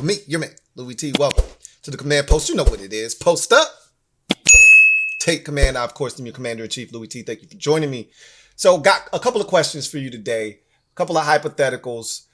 me, your man, Louie T. Welcome to the command post. You know what it is. Post up. Take command. I, of course, am your commander-in-chief, Louie T. Thank you for joining me. So got a couple of questions for you today. A couple of hypotheticals.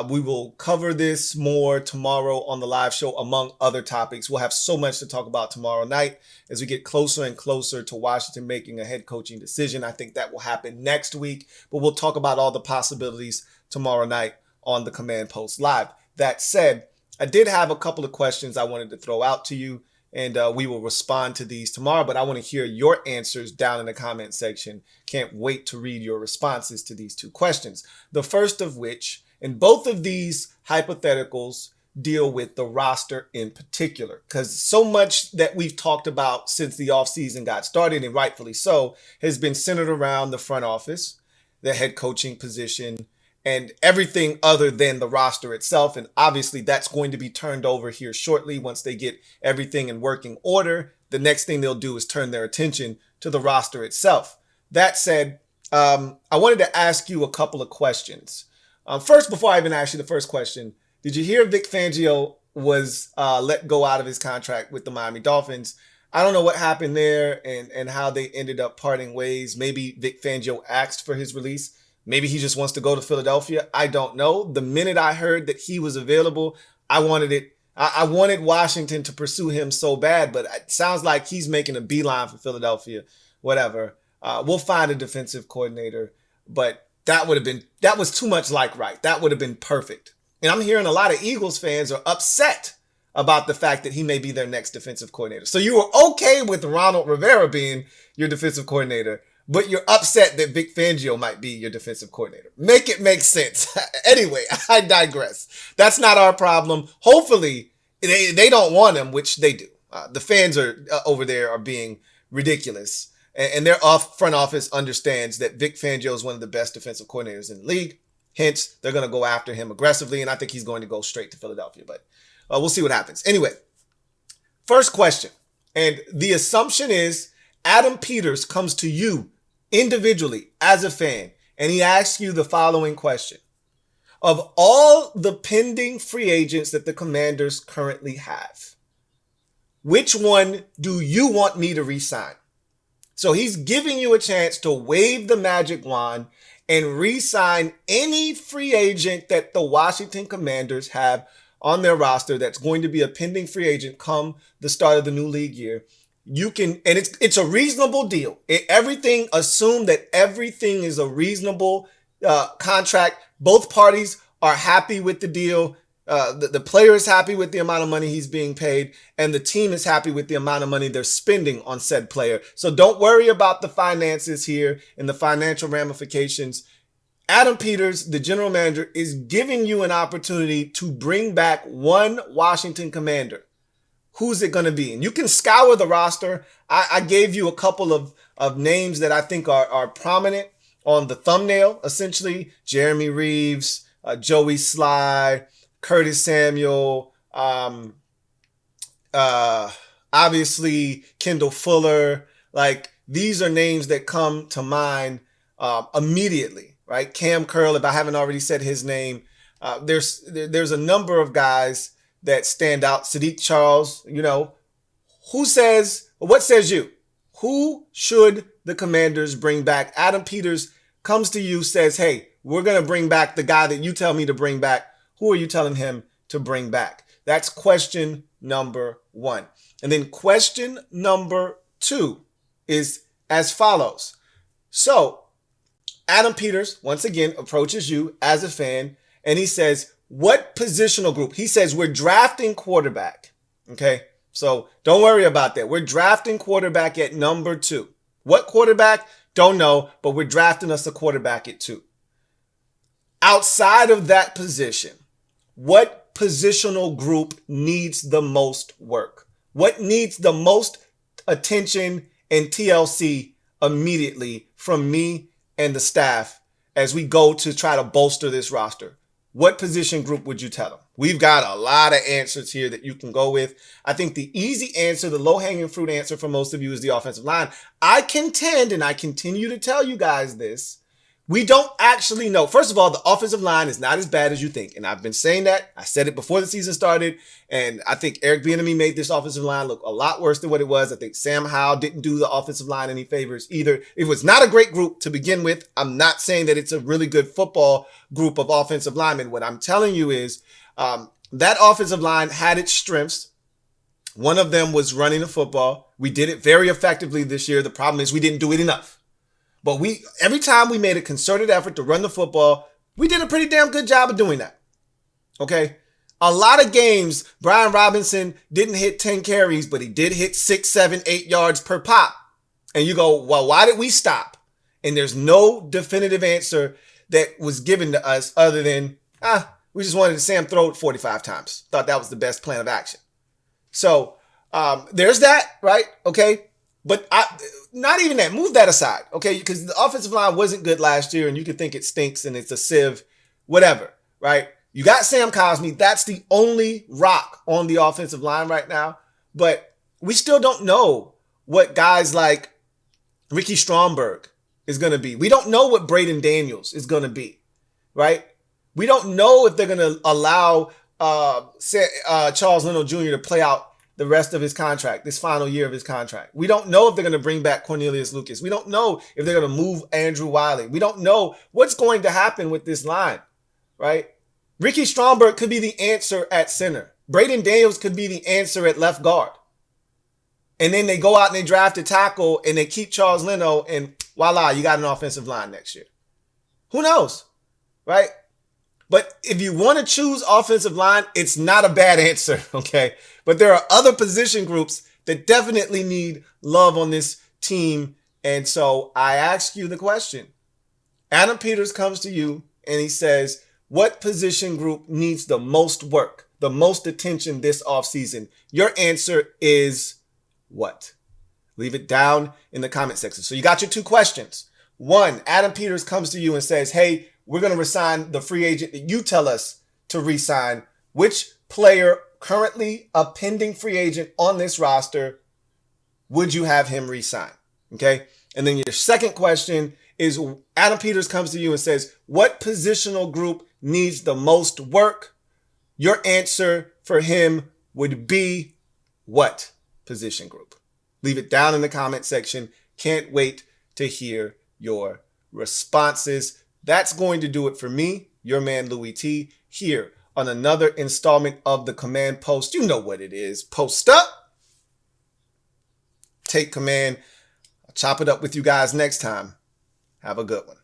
We will cover this more tomorrow on the live show, among other topics. We'll have so much to talk about tomorrow night as we get closer and closer to Washington making a head coaching decision. I think that will happen next week, but we'll talk about all the possibilities tomorrow night on the Command Post Live. That said, I did have a couple of questions I wanted to throw out to you, and we will respond to these tomorrow, but I want to hear your answers down in the comment section. Can't wait to read your responses to these two questions. The first of which, and both of these hypotheticals deal with the roster in particular, because so much that we've talked about since the offseason got started, and rightfully so, has been centered around the front office, the head coaching position, and everything other than the roster itself. And obviously that's going to be turned over here shortly. Once they get everything in working order, the next thing they'll do is turn their attention to the roster itself. That said, I wanted to ask you a couple of questions. First, before I even ask you the first question, did you hear Vic Fangio was let go out of his contract with the Miami Dolphins? I don't know what happened there and how they ended up parting ways. Maybe Vic Fangio asked for his release. Maybe he just wants to go to Philadelphia. I don't know. The minute I heard that he was available, I wanted it. I wanted Washington to pursue him so bad, but it sounds like he's making a beeline for Philadelphia. Whatever. We'll find a defensive coordinator, but that was too much like right. That would have been perfect. And I'm hearing a lot of Eagles fans are upset about the fact that he may be their next defensive coordinator. So you were okay with Ronald Rivera being your defensive coordinator, but you're upset that Vic Fangio might be your defensive coordinator. Make it make sense. Anyway, I digress. That's not our problem. Hopefully, they don't want him, which they do. The fans are over there are being ridiculous. And their front office understands that Vic Fangio is one of the best defensive coordinators in the league. Hence, they're going to go after him aggressively, and I think he's going to go straight to Philadelphia. But we'll see what happens. Anyway, first question. And the assumption is Adam Peters comes to you individually as a fan, and he asks you the following question. Of all the pending free agents that the Commanders currently have, which one do you want me to re-sign? So he's giving you a chance to wave the magic wand and re-sign any free agent that the Washington Commanders have on their roster that's going to be a pending free agent come the start of the new league year. You can, and it's a reasonable deal. Assume that everything is a reasonable contract. Both parties are happy with the deal. The player is happy with the amount of money he's being paid, and the team is happy with the amount of money they're spending on said player. So don't worry about the finances here and the financial ramifications. Adam Peters, the general manager, is giving you an opportunity to bring back one Washington Commander. Who's it going to be? And you can scour the roster. I gave you a couple of names that I think are prominent on the thumbnail, essentially. Jeremy Reeves, Joey Sly, Curtis Samuel, obviously Kendall Fuller. Like, these are names that come to mind immediately, right? Cam Curl, if I haven't already said his name. There's a number of guys that stand out. Sadiq Charles, what says you? Who should the Commanders bring back? Adam Peters comes to you, says, hey, we're going to bring back the guy that you tell me to bring back. Who are you telling him to bring back? That's question number one. And then question number two is as follows. So Adam Peters, once again, approaches you as a fan, and he says, what positional group? He says, we're drafting quarterback. Okay. So don't worry about that. We're drafting quarterback at number 2. What quarterback? Don't know, but we're drafting us a quarterback at 2. Outside of that position, what positional group needs the most work? What needs the most attention and TLC immediately from me and the staff as we go to try to bolster this roster? What position group would you tell them? We've got a lot of answers here that you can go with. I think the easy answer, the low-hanging fruit answer for most of you is the offensive line. I contend, and I continue to tell you guys this, We don't actually know. First of all, the offensive line is not as bad as you think. And I've been saying that. I said it before the season started. And I think Eric Bieniemy made this offensive line look a lot worse than what it was. I think Sam Howell didn't do the offensive line any favors either. It was not a great group to begin with. I'm not saying that it's a really good football group of offensive linemen. What I'm telling you is that offensive line had its strengths. One of them was running the football. We did it very effectively this year. The problem is we didn't do it enough. But every time we made a concerted effort to run the football, we did a pretty damn good job of doing that. Okay? A lot of games, Brian Robinson didn't hit 10 carries, but he did hit 6, 7, 8 yards per pop. And you go, well, why did we stop? And there's no definitive answer that was given to us other than, we just wanted to see him throw it 45 times. Thought that was the best plan of action. So there's that, right? Okay? But not even that. Move that aside, okay? Because the offensive line wasn't good last year, and you can think it stinks and it's a sieve, whatever, right? You got Sam Cosmi. That's the only rock on the offensive line right now. But we still don't know what guys like Ricky Stromberg is going to be. We don't know what Braden Daniels is going to be, right? We don't know if they're going to allow Charles Leno Jr. to play out the rest of his contract, this final year of his contract. We don't know if they're going to bring back Cornelius Lucas. We don't know if they're going to move Andrew Wiley. We don't know what's going to happen with this line, right? Ricky Stromberg could be the answer at center. Braden Daniels could be the answer at left guard. And then they go out and they draft a tackle and they keep Charles Leno and voila, you got an offensive line next year. Who knows, right? But if you want to choose offensive line, it's not a bad answer, okay? But there are other position groups that definitely need love on this team. And so I ask you the question. Adam Peters comes to you and he says, what position group needs the most work, the most attention this offseason? Your answer is what? Leave it down in the comment section. So you got your two questions. One, Adam Peters comes to you and says, hey, we're going to resign the free agent that you tell us to resign. Which player currently a pending free agent on this roster would you have him resign? Okay. And then your second question is Adam Peters comes to you and says, what positional group needs the most work? Your answer for him would be what position group? Leave it down in the comment section. Can't wait to hear your responses. That's going to do it for me, your man Louie T, here on another installment of the Command Post. You know what it is. Post up. Take command. I'll chop it up with you guys next time. Have a good one.